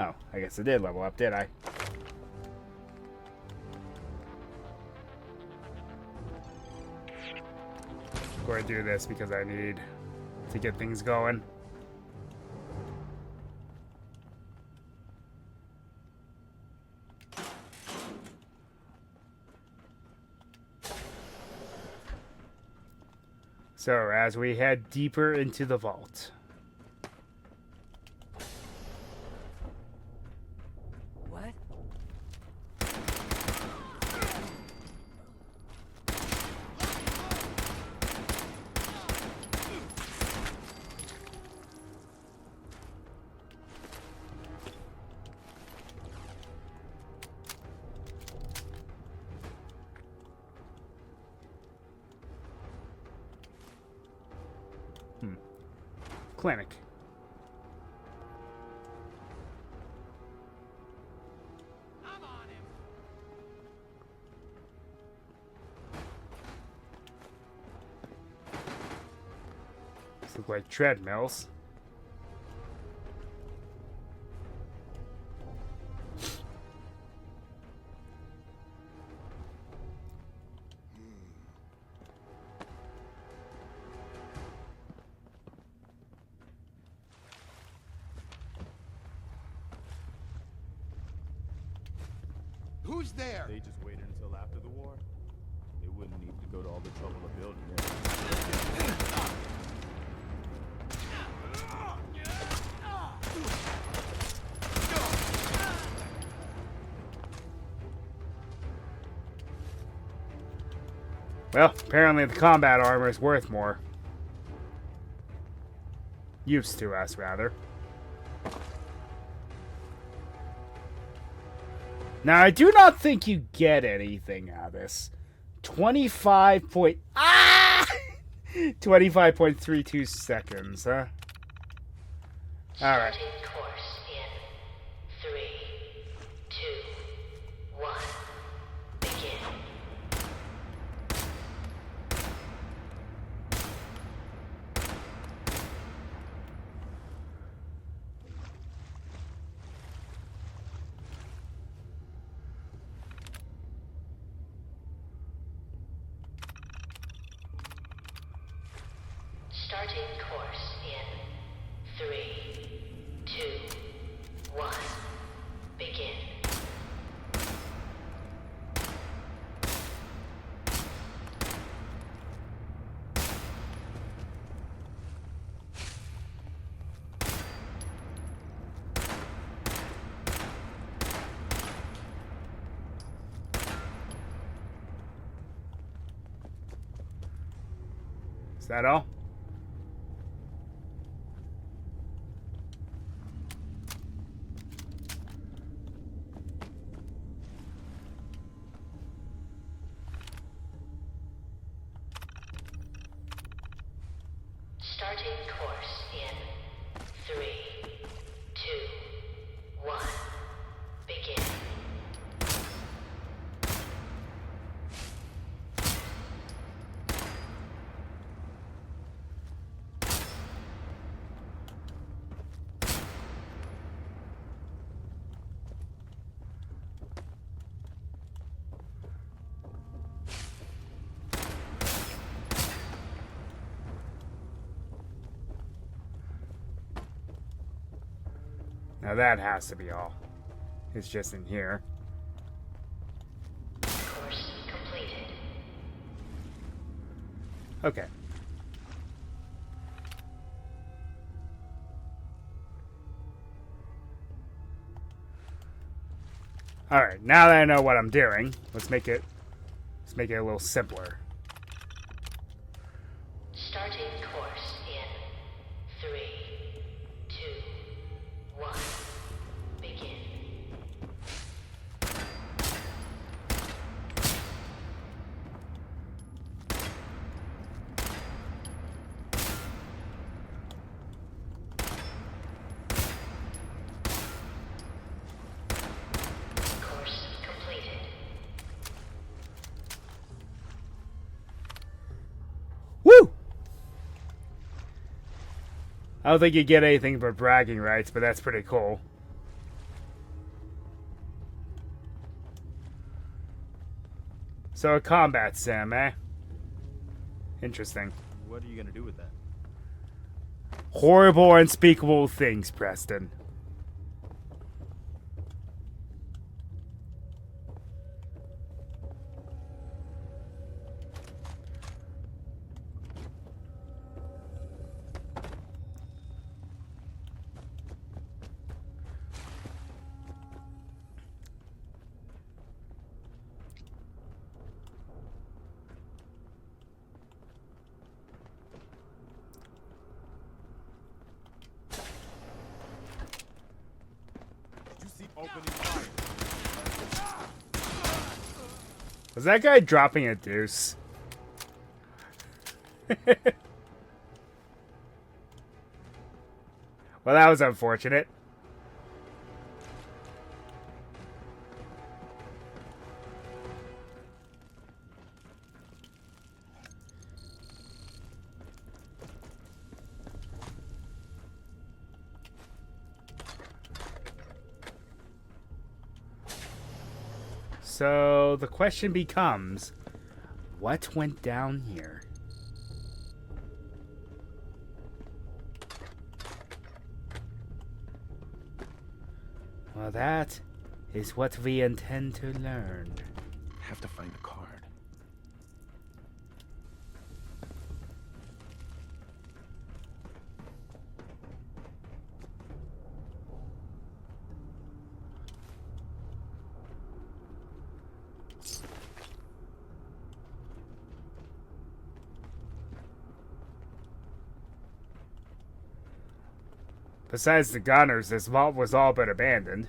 Oh, I guess I did level up, did I? I'm going to do this because I need to get things going. So, as we head deeper into the vault. What? Clinic. I'm on him. These look like treadmills. Who's there? They just waited until after the war. They wouldn't need to go to all the trouble of building it. Well, apparently the combat armor is worth more. Used to us, rather. Now, I do not think you get anything out of this. 25.32 seconds, huh? Alright. Starting course in 3, 2, 1. Begin. Starting course in 3, 2, 1. Begin. Is that all? Starting course in 3, 2, 1. Begin. Now that has to be all. It's just in here. Course completed. Okay. Alright, now that I know what I'm doing, let's make it a little simpler. Starting course in 3, 2, 1. Begin. Course completed. Woo! I don't think you get anything but bragging rights, but that's pretty cool. So a combat sim, eh? Interesting. What are you gonna do with that? Horrible, unspeakable things, Preston. Did you see opening fire? Was that guy dropping a deuce? Well, that was unfortunate. So the question becomes, what went down here? Well, that is what we intend to learn. Have to find the card. Besides the gunners, this vault was all but abandoned.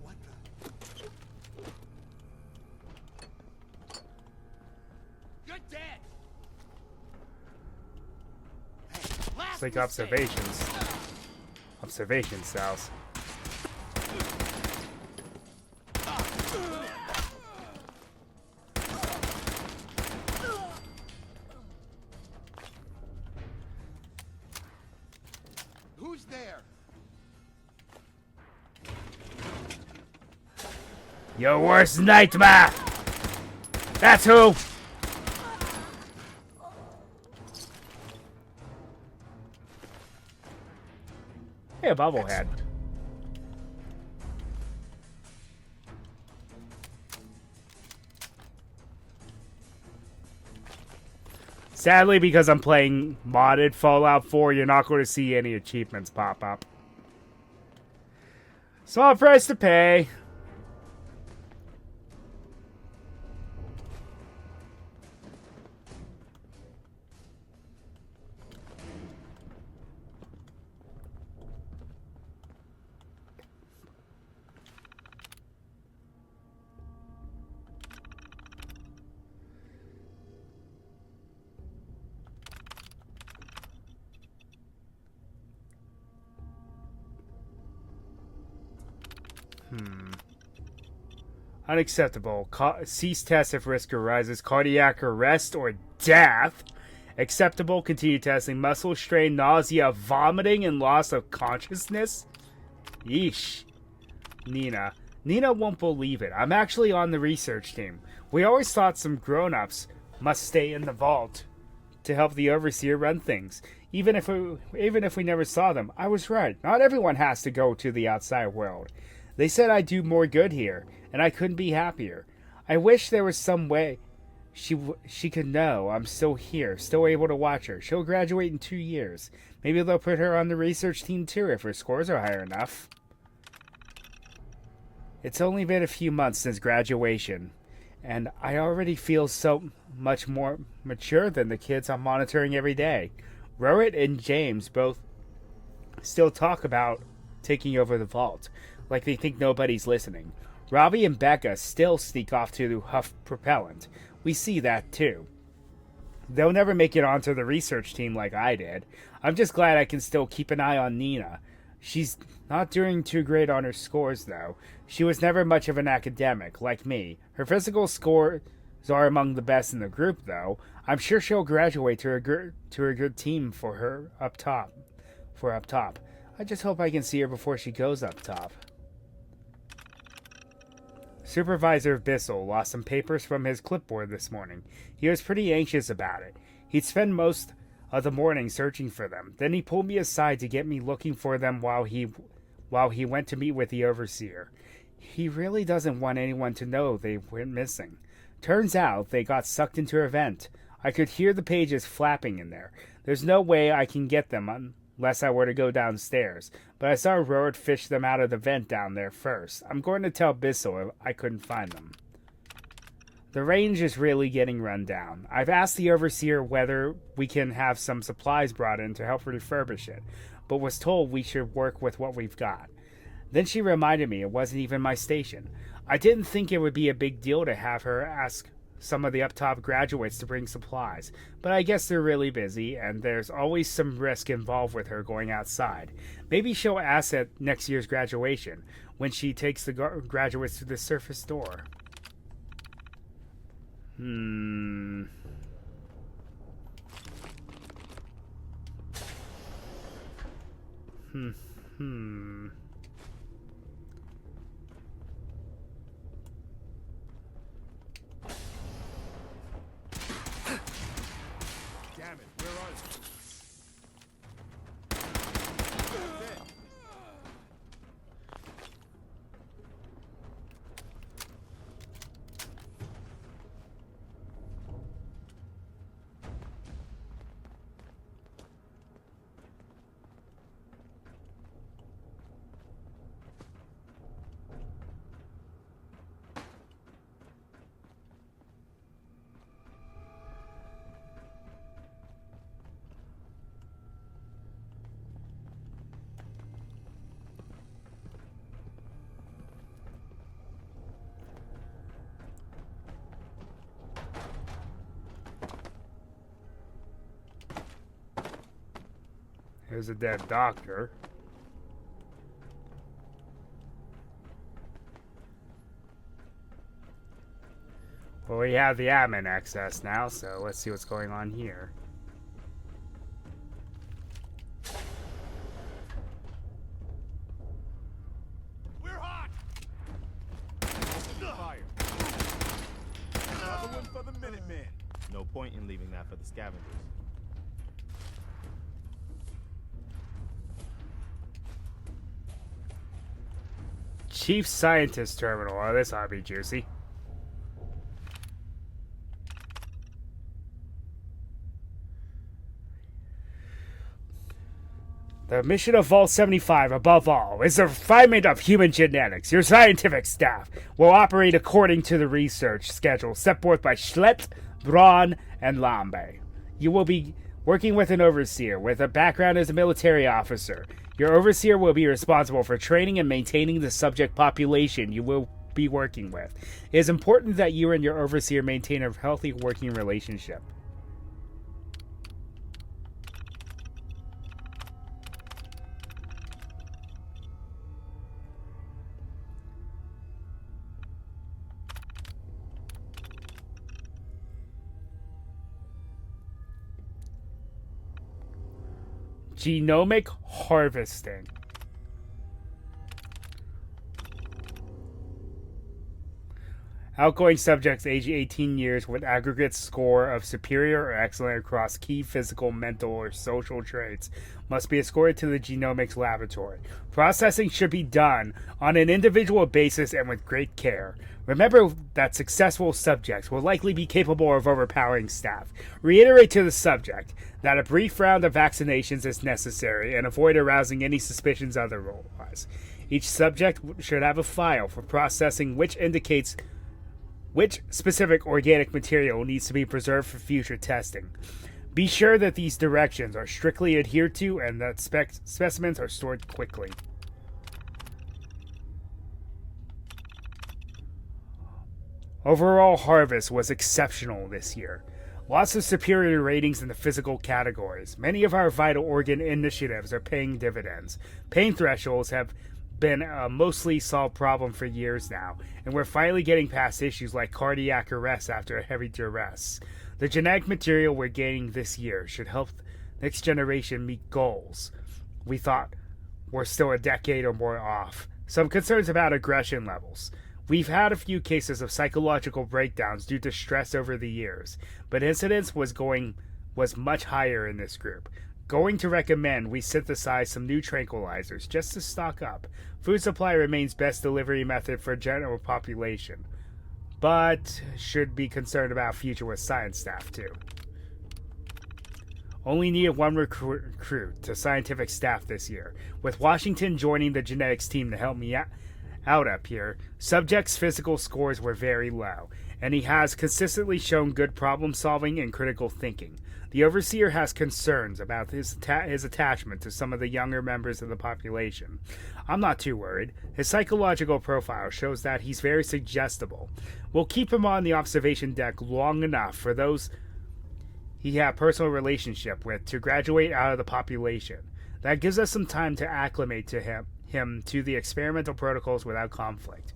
What the? You're dead. Hey, last It's like mistake. observations. Observation cells. Who's there? Your worst nightmare! That's who! Hey, a bobblehead. Sadly, because I'm playing modded Fallout 4, you're not going to see any achievements pop up. Small price to pay. Unacceptable. Cease test if risk arises. Cardiac arrest or death. Acceptable. Continue testing. Muscle strain, nausea, vomiting, and loss of consciousness. Yeesh. Nina. Nina won't believe it. I'm actually on the research team. We always thought some grown-ups must stay in the vault to help the overseer run things. Even if we never saw them, I was right. Not everyone has to go to the outside world. They said I'd do more good here, and I couldn't be happier. I wish there was some way she could know I'm still here, still able to watch her. She'll graduate in 2 years. Maybe they'll put her on the research team too if her scores are high enough. It's only been a few months since graduation, and I already feel so much more mature than the kids I'm monitoring every day. Rowett and James both still talk about taking over the vault. like they think nobody's listening. Robbie and Becca still sneak off to huff propellant. We see that too. They'll never make it onto the research team like I did. I'm just glad I can still keep an eye on Nina. She's not doing too great on her scores, though. She was never much of an academic, like me. Her physical scores are among the best in the group, though. I'm sure she'll graduate to a good team for her up top. I just hope I can see her before she goes up top. Supervisor Bissell lost some papers from his clipboard this morning. He was pretty anxious about it. He'd spend most of the morning searching for them. Then he pulled me aside to get me looking for them while he went to meet with the overseer. He really doesn't want anyone to know they went missing. Turns out they got sucked into a vent. I could hear the pages flapping in there. There's no way I can get them unless I were to go downstairs, but I saw Road fish them out of the vent down there first. I'm going to tell Bissell I couldn't find them. The range is really getting run down. I've asked the overseer whether we can have some supplies brought in to help refurbish it, but was told we should work with what we've got. Then she reminded me it wasn't even my station. I didn't think it would be a big deal to have her ask some of the up-top graduates to bring supplies, but I guess they're really busy, and there's always some risk involved with her going outside. Maybe she'll ask at next year's graduation, when she takes the graduates to the surface door. Hmm. Damn it, where are you? Dead. There's a dead doctor. Well, we have the admin access now, so let's see what's going on here. We're hot! Fire! Another one for the Minutemen. No point in leaving that for the scavengers. Chief Scientist Terminal. Oh, this ought to be juicy. The mission of Vault 75, above all, is the refinement of human genetics. Your scientific staff will operate according to the research schedule set forth by Schlett, Braun, and Lambe. You will be working with an overseer with a background as a military officer. Your overseer will be responsible for training and maintaining the subject population you will be working with. It is important that you and your overseer maintain a healthy working relationship. Genomic harvesting. Outgoing subjects aged 18 years with aggregate score of superior or excellent across key physical, mental, or social traits must be escorted to the genomics laboratory. Processing should be done on an individual basis and with great care. Remember that successful subjects will likely be capable of overpowering staff. Reiterate to the subject that a brief round of vaccinations is necessary and avoid arousing any suspicions otherwise. Each subject should have a file for processing which indicates which specific organic material needs to be preserved for future testing. Be sure that these directions are strictly adhered to and that specimens are stored quickly. Overall harvest was exceptional this year. Lots of superior ratings in the physical categories. Many of our vital organ initiatives are paying dividends. Pain thresholds have been a mostly solved problem for years now, and we're finally getting past issues like cardiac arrest after a heavy duress. The genetic material we're gaining this year should help next generation meet goals we thought were still a decade or more off. Some concerns about aggression levels. We've had a few cases of psychological breakdowns due to stress over the years, but incidence was much higher in this group. Going to recommend we synthesize some new tranquilizers just to stock up. Food supply remains best delivery method for general population, but should be concerned about future with science staff too. Only needed one recruit to scientific staff this year, with Washington joining the genetics team to help me out up here. Subject's physical scores were very low, and he has consistently shown good problem solving and critical thinking. The overseer has concerns about his attachment to some of the younger members of the population. I'm not too worried. His psychological profile shows that he's very suggestible. We'll keep him on the observation deck long enough for those he had a personal relationship with to graduate out of the population. That gives us some time to acclimate to him to the experimental protocols without conflict.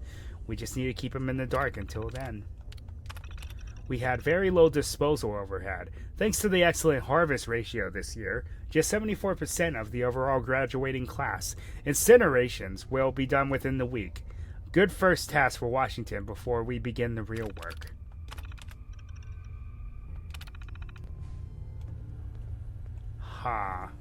We just need to keep him in the dark until then. We had very low disposal overhead, thanks to the excellent harvest ratio this year. Just 74% of the overall graduating class. Incinerations will be done within the week. Good first task for Washington before we begin the real work. Ha.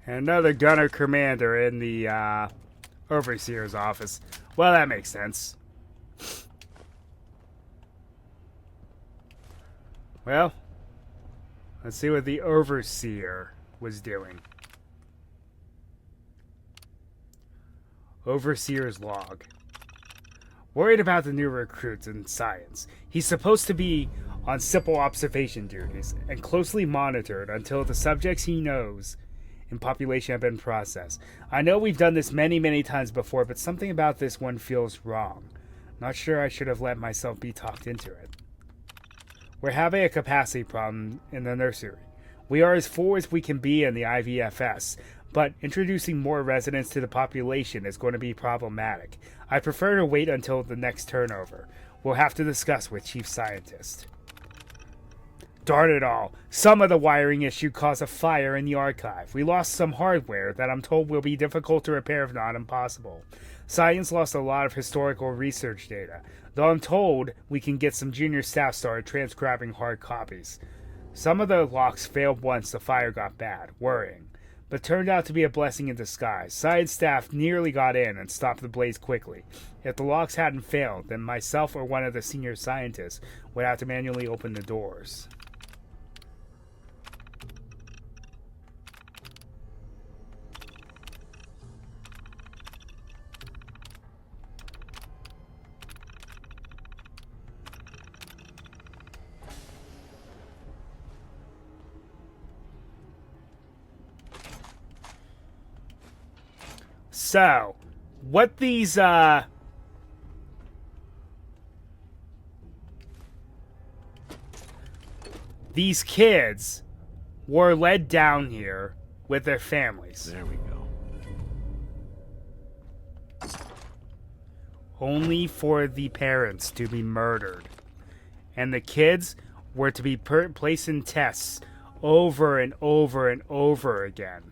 Another gunner commander in the overseer's office. Well, that makes sense. Well, let's see what the overseer was doing. Overseer's log. Worried about the new recruits in science. He's supposed to be on simple observation duties and closely monitored until the subjects he knows in population have been processed. I know we've done this many times before, but something about this one feels wrong. Not sure I should have let myself be talked into it. We're having a capacity problem in the nursery. We are as full as we can be in the IVFS, but introducing more residents to the population is going to be problematic. I prefer to wait until the next turnover. We'll have to discuss with Chief Scientist. Darn it all. Some of the wiring issue caused a fire in the archive. We lost some hardware that I'm told will be difficult to repair if not impossible. Science lost a lot of historical research data, though I'm told we can get some junior staff started transcribing hard copies. Some of the locks failed once the fire got bad, worrying, but turned out to be a blessing in disguise. Science staff nearly got in and stopped the blaze quickly. If the locks hadn't failed, then myself or one of the senior scientists would have to manually open the doors. So, what these kids were led down here with their families. There we go. Only for the parents to be murdered. And the kids were to be placed in tests over and over and over again.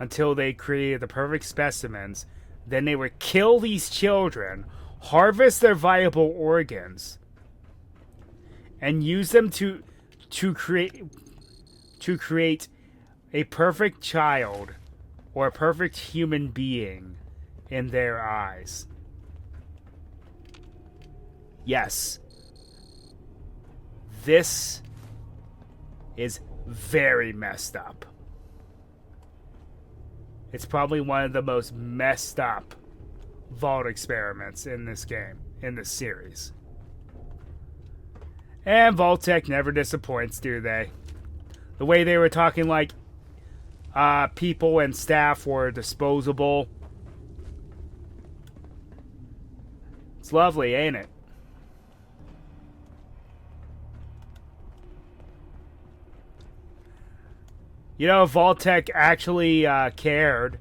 Until they created the perfect specimens. Then they would kill these children, harvest their viable organs, and use them to create a perfect child or a perfect human being in their eyes. Yes. This is very messed up. It's probably one of the most messed up vault experiments in this game, in this series. And Vault-Tec never disappoints, do they? The way they were talking like people and staff were disposable. It's lovely, ain't it? You know, if Vault-Tec actually cared,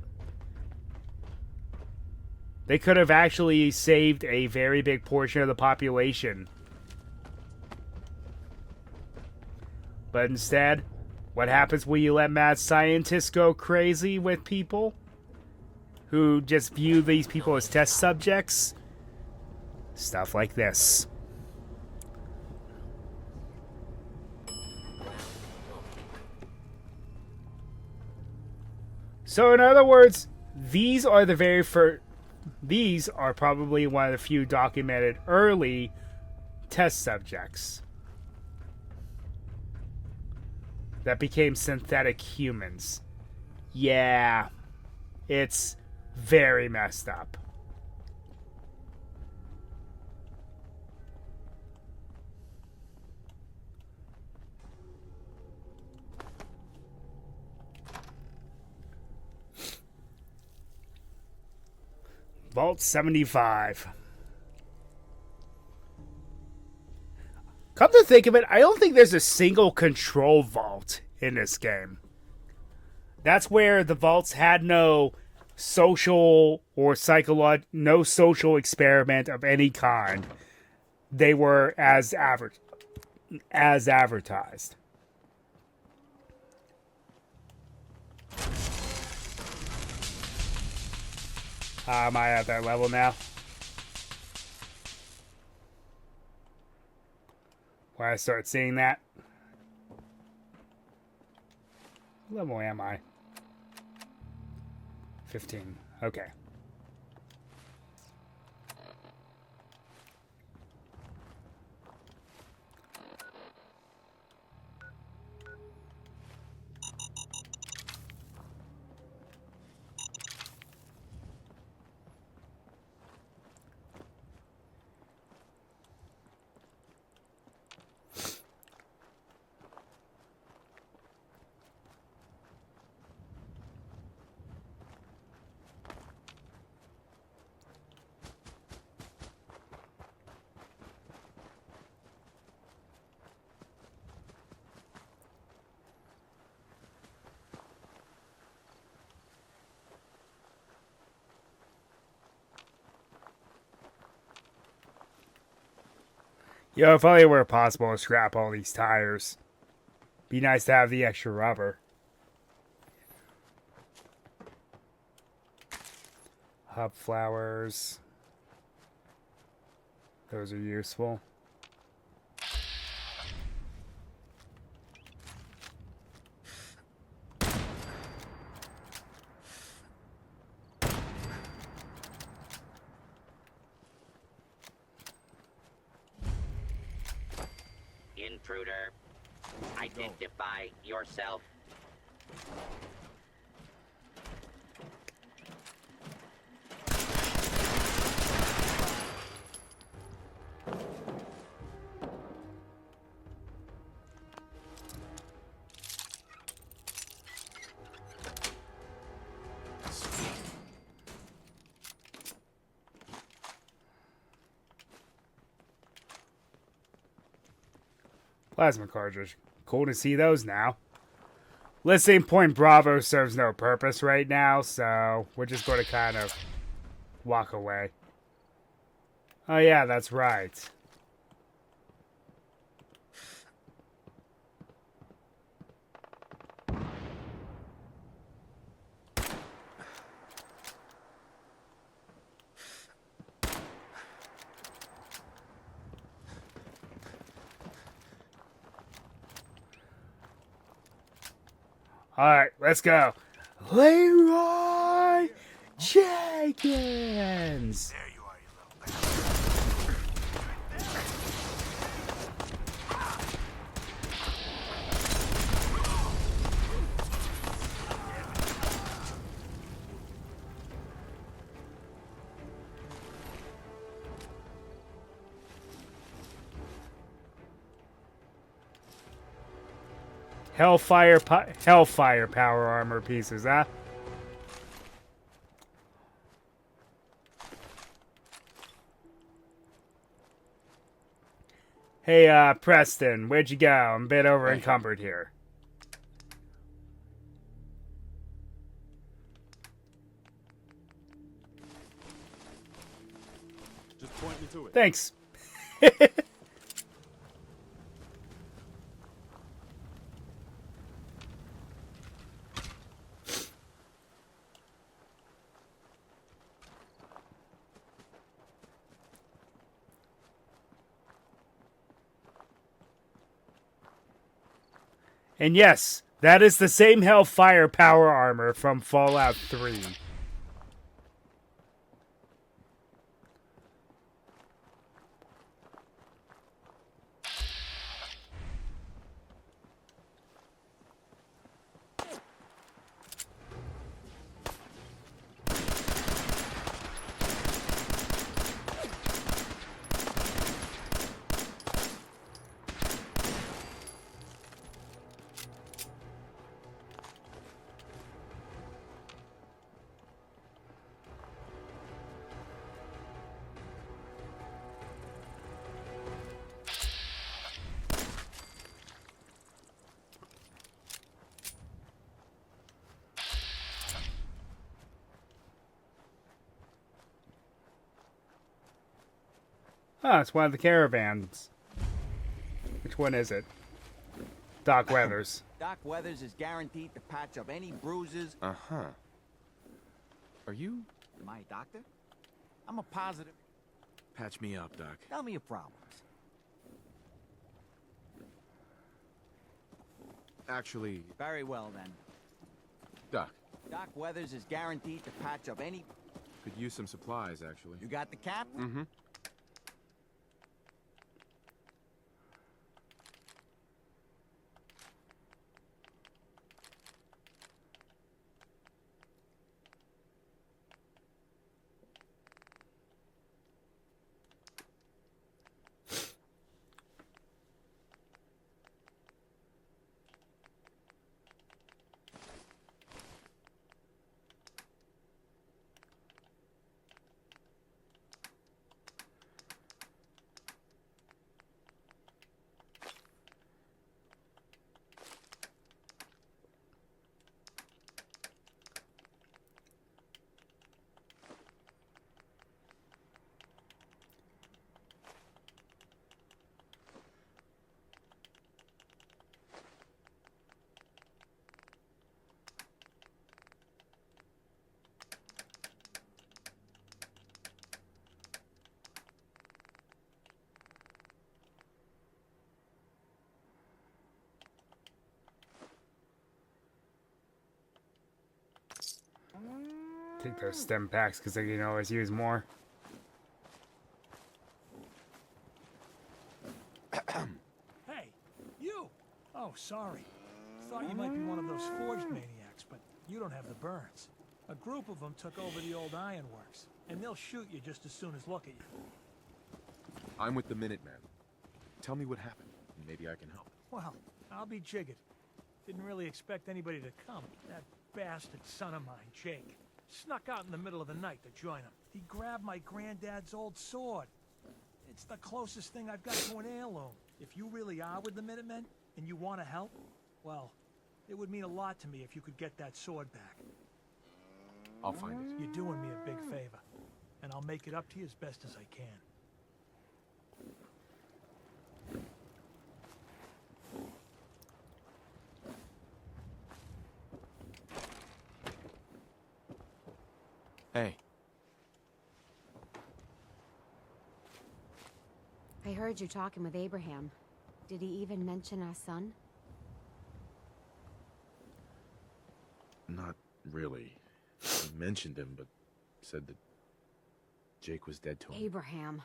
they could have actually saved a very big portion of the population. But instead, what happens when you let mad scientists go crazy with people who just view these people as test subjects? Stuff like this. So in other words, these are the very first... These are probably one of the few documented early test subjects that became synthetic humans. Yeah, it's very messed up. Vault 75. Come to think of it, I don't think there's a single control vault in this game. That's where the vaults had no social or no social experiment of any kind. They were as advertised. Am I at that level now? When I start seeing that? What level am I? 15. Okay. Yo, if only it were possible to scrap all these tires. Be nice to have the extra rubber. Hub flowers. Those are useful. Intruder, identify yourself. Plasma cartridge. Cool to see those now. Listening Point Bravo serves no purpose right now, so we're just going to kind of walk away. Oh yeah, that's right. Alright, let's go. Leroy Jenkins! There you are, you little bastard. Hellfire power armor pieces, huh? Hey, Preston, where'd you go? I'm a bit over encumbered here. Just point me to it. Thanks. And yes, that is the same Hellfire power armor from Fallout 3. Oh, it's one of the caravans. Which one is it? Doc Weathers. Doc Weathers is guaranteed to patch up any bruises. Uh-huh. Are you? Am I a doctor? I'm a positive. Patch me up, Doc. Tell me your problems. Actually, Very well, then. Doc, Doc Weathers is guaranteed to patch up any... could use some supplies, actually. You got the cap? Mm-hmm. Take those stem packs because they can always use more. Hey, you! Oh, sorry. Thought you might be one of those forged maniacs, but you don't have the burns. A group of them took over the old ironworks, and they'll shoot you just as soon as look at you. I'm with the Minutemen. Tell me what happened, and maybe I can help. Well, I'll be jiggered. Didn't really expect anybody to come. That bastard son of mine, Jake, snuck out in the middle of the night to join him. He grabbed my granddad's old sword. It's the closest thing I've got to an heirloom. If you really are with the Minutemen, and you want to help, well, it would mean a lot to me if you could get that sword back. I'll find it. You're doing me a big favor, and I'll make it up to you as best as I can. Hey, I heard you talking with Abraham. Did he even mention our son? Not really. He mentioned him, but said that Jake was dead to him. Abraham.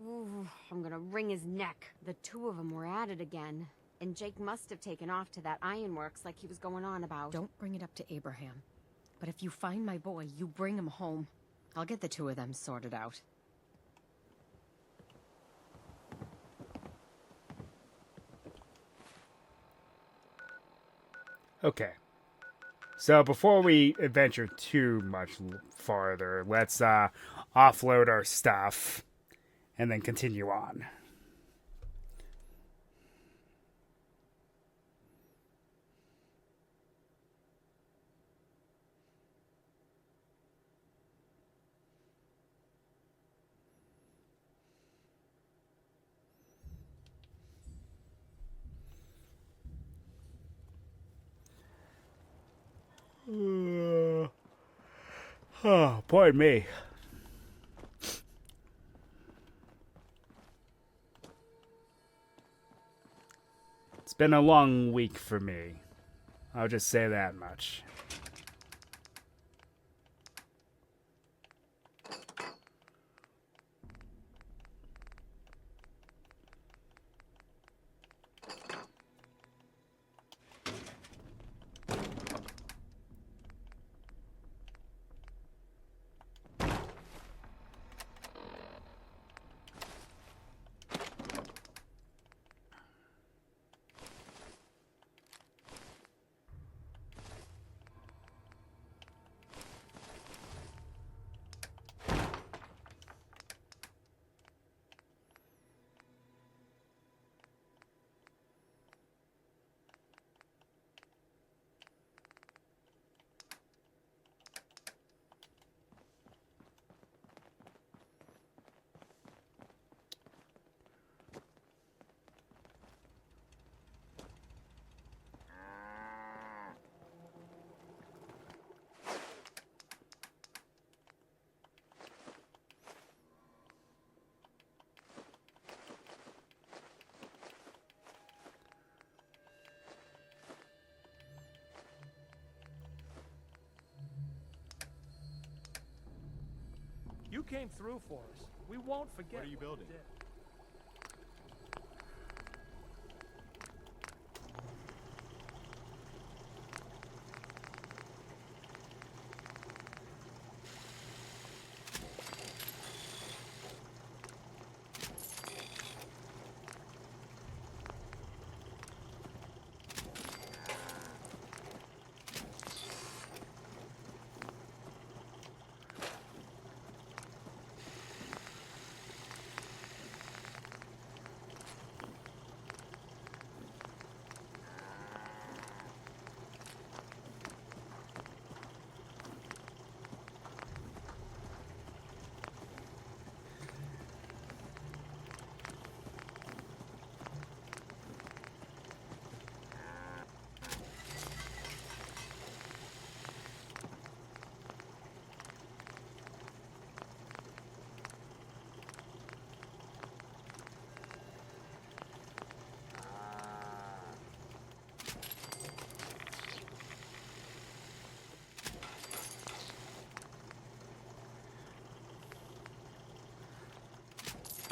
Ooh, I'm gonna wring his neck. The two of them were at it again. And Jake must have taken off to that ironworks like he was going on about. Don't bring it up to Abraham. But if you find my boy, you bring him home. I'll get the two of them sorted out. Okay. So before we adventure too much farther, let's offload our stuff and then continue on. Oh, pardon me. It's been a long week for me. I'll just say that much. You came through for us. We won't forget. What are you building? did.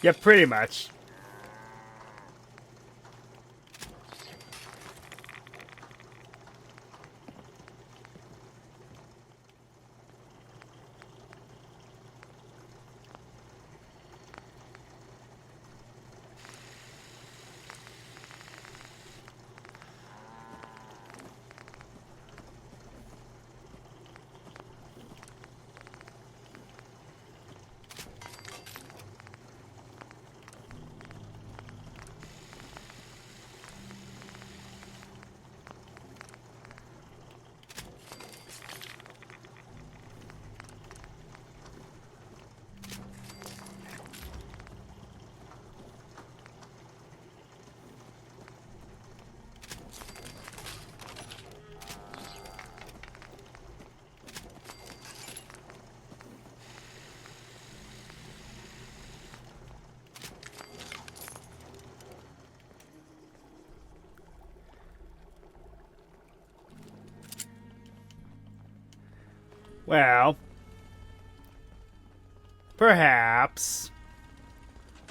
Yeah, pretty much. Well, perhaps.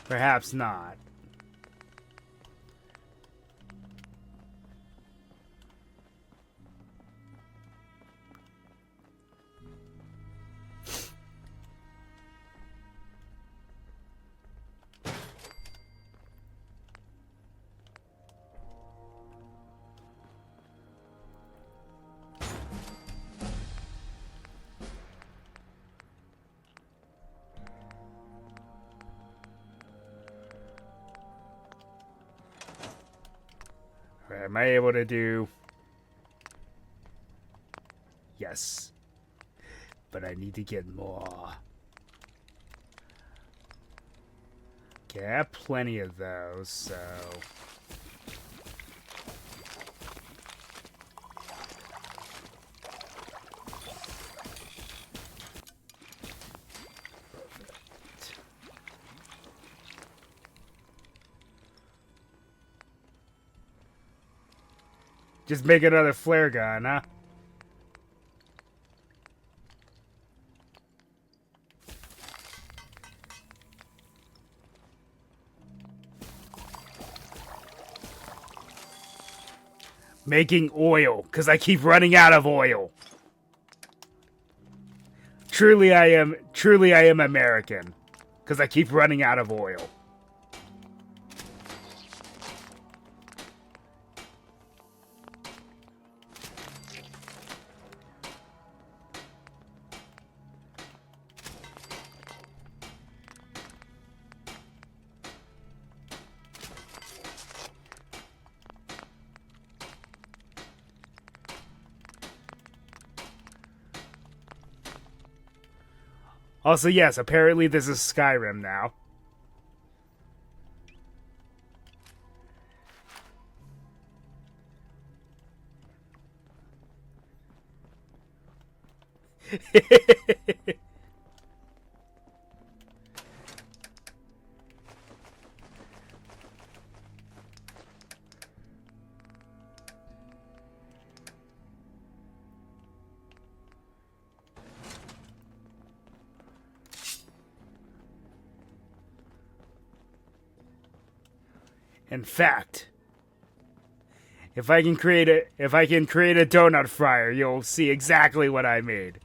Perhaps not. Alright, am I able to do... Yes. But I need to get more. Okay, I have plenty of those, so... Just make another flare gun, huh? Making oil, because I keep running out of oil. Truly I am American, because I keep running out of oil. Also, yes, apparently this is Skyrim now. In fact, if I can create a donut fryer, you'll see exactly what I made.